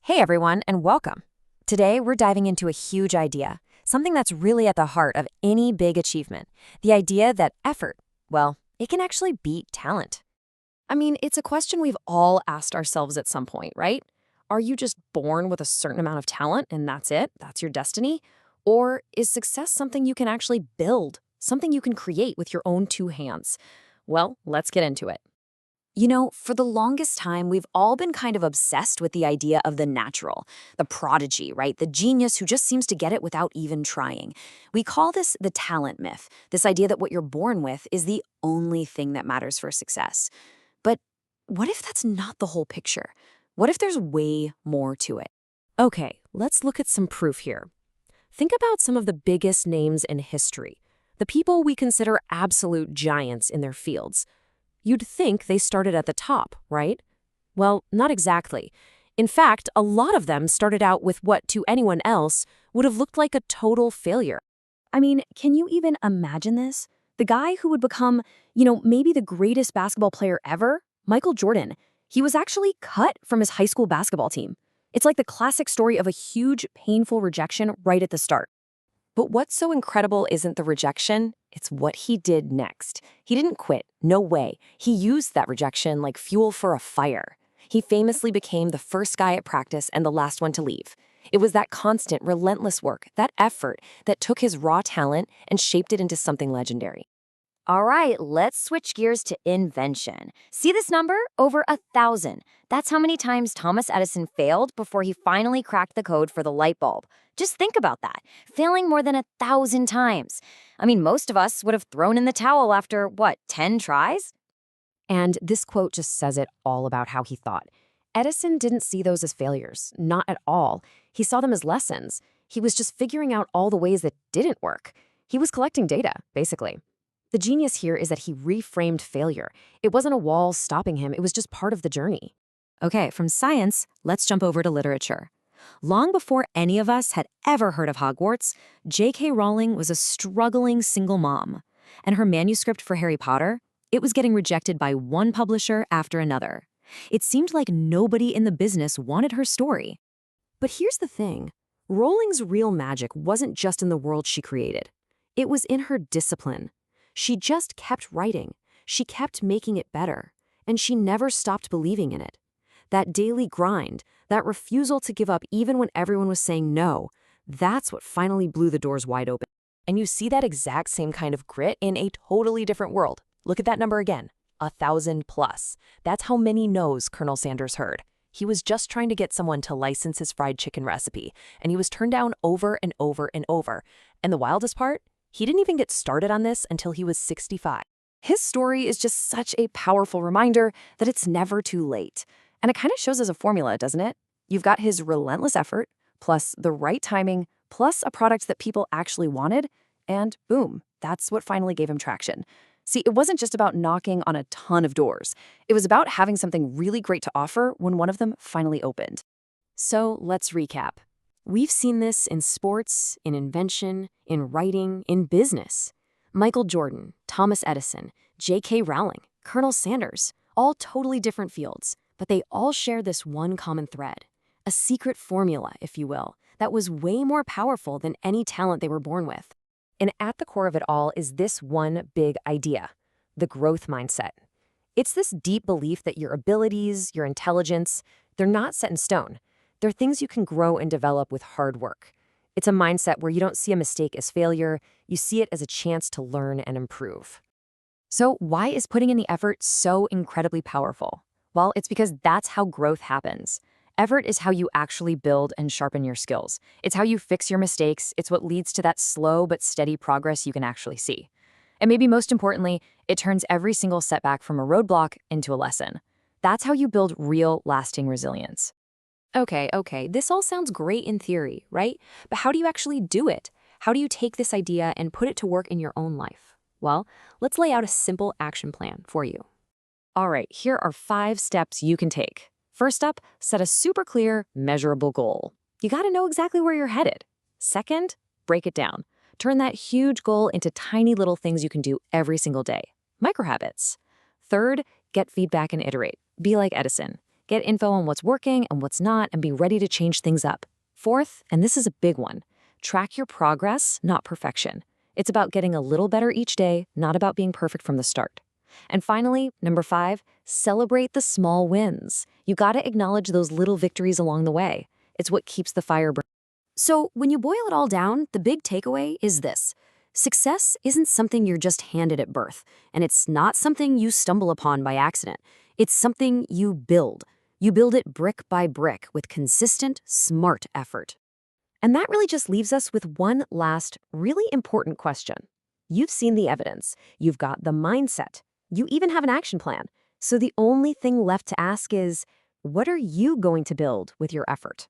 Hey everyone, and welcome. Today we're diving into a huge idea, something that's really at the heart of any big achievement. The idea that effort, well, it can actually beat talent. I mean, it's a question we've all asked ourselves at some point, right? Are you just born with a certain amount of talent and that's it? That's your destiny? Or is success something you can actually build, something you can create with your own two hands? Well, let's get into it. For the longest time, we've all been kind of obsessed with the idea of the natural, the prodigy, right? The genius who just seems to get it without even trying. We call this the talent myth, this idea that what you're born with is the only thing that matters for success. But what if that's not the whole picture? What if there's way more to it? Okay, let's look at some proof here. Think about some of the biggest names in history, the people we consider absolute giants in their fields. You'd think they started at the top, right? Well, not exactly. In fact, a lot of them started out with what to anyone else would have looked like a total failure. I mean, can you even imagine this? The guy who would become, maybe the greatest basketball player ever, Michael Jordan, he was actually cut from his high school basketball team. It's like the classic story of a huge, painful rejection right at the start. But what's so incredible isn't the rejection, it's what he did next. He didn't quit, no way. He used that rejection like fuel for a fire. He famously became the first guy at practice and the last one to leave. It was that constant, relentless work, that effort, that took his raw talent and shaped it into something legendary. All right, let's switch gears to invention. See this number? Over 1,000. That's how many times Thomas Edison failed before he finally cracked the code for the light bulb. Just think about that, failing more than 1,000 times. I mean, most of us would have thrown in the towel after, 10 tries? And this quote just says it all about how he thought. Edison didn't see those as failures, not at all. He saw them as lessons. He was just figuring out all the ways that didn't work. He was collecting data, basically. The genius here is that he reframed failure. It wasn't a wall stopping him, it was just part of the journey. Okay, from science, let's jump over to literature. Long before any of us had ever heard of Hogwarts, J.K. Rowling was a struggling single mom. And her manuscript for Harry Potter, it was getting rejected by one publisher after another. It seemed like nobody in the business wanted her story. But here's the thing. Rowling's real magic wasn't just in the world she created. It was in her discipline. She just kept writing. She kept making it better. And she never stopped believing in it. That daily grind, that refusal to give up even when everyone was saying no, that's what finally blew the doors wide open. And you see that exact same kind of grit in a totally different world. Look at that number again, 1,000 plus. That's how many no's Colonel Sanders heard. He was just trying to get someone to license his fried chicken recipe, and he was turned down over and over and over. And the wildest part? He didn't even get started on this until he was 65. His story is just such a powerful reminder that it's never too late. And it kind of shows as a formula, doesn't it? You've got his relentless effort, plus the right timing, plus a product that people actually wanted, and boom, that's what finally gave him traction. See, it wasn't just about knocking on a ton of doors. It was about having something really great to offer when one of them finally opened. So let's recap. We've seen this in sports, in invention, in writing, in business. Michael Jordan, Thomas Edison, J.K. Rowling, Colonel Sanders, all totally different fields, but they all share this one common thread, a secret formula, if you will, that was way more powerful than any talent they were born with. And at the core of it all is this one big idea, the growth mindset. It's this deep belief that your abilities, your intelligence, they're not set in stone. They're things you can grow and develop with hard work. It's a mindset where you don't see a mistake as failure, you see it as a chance to learn and improve. So why is putting in the effort so incredibly powerful? Well, it's because that's how growth happens. Effort is how you actually build and sharpen your skills. It's how you fix your mistakes. It's what leads to that slow but steady progress you can actually see. And maybe most importantly, it turns every single setback from a roadblock into a lesson. That's how you build real, lasting resilience. Okay, this all sounds great in theory, right? But how do you actually do it? How do you take this idea and put it to work in your own life? Well, let's lay out a simple action plan for you. All right, here are 5 steps you can take. First up, set a super clear, measurable goal. You gotta know exactly where you're headed. Second, break it down. Turn that huge goal into tiny little things you can do every single day. Micro habits. Third, get feedback and iterate. Be like Edison. Get info on what's working and what's not, and be ready to change things up. Fourth, and this is a big one, track your progress, not perfection. It's about getting a little better each day, not about being perfect from the start. And finally, number 5, celebrate the small wins. You gotta acknowledge those little victories along the way. It's what keeps the fire burning. So, when you boil it all down, the big takeaway is this. Success isn't something you're just handed at birth, and it's not something you stumble upon by accident. It's something you build. You build it brick by brick with consistent, smart effort. And that really just leaves us with one last, really important question. You've seen the evidence. You've got the mindset. You even have an action plan. So the only thing left to ask is, what are you going to build with your effort?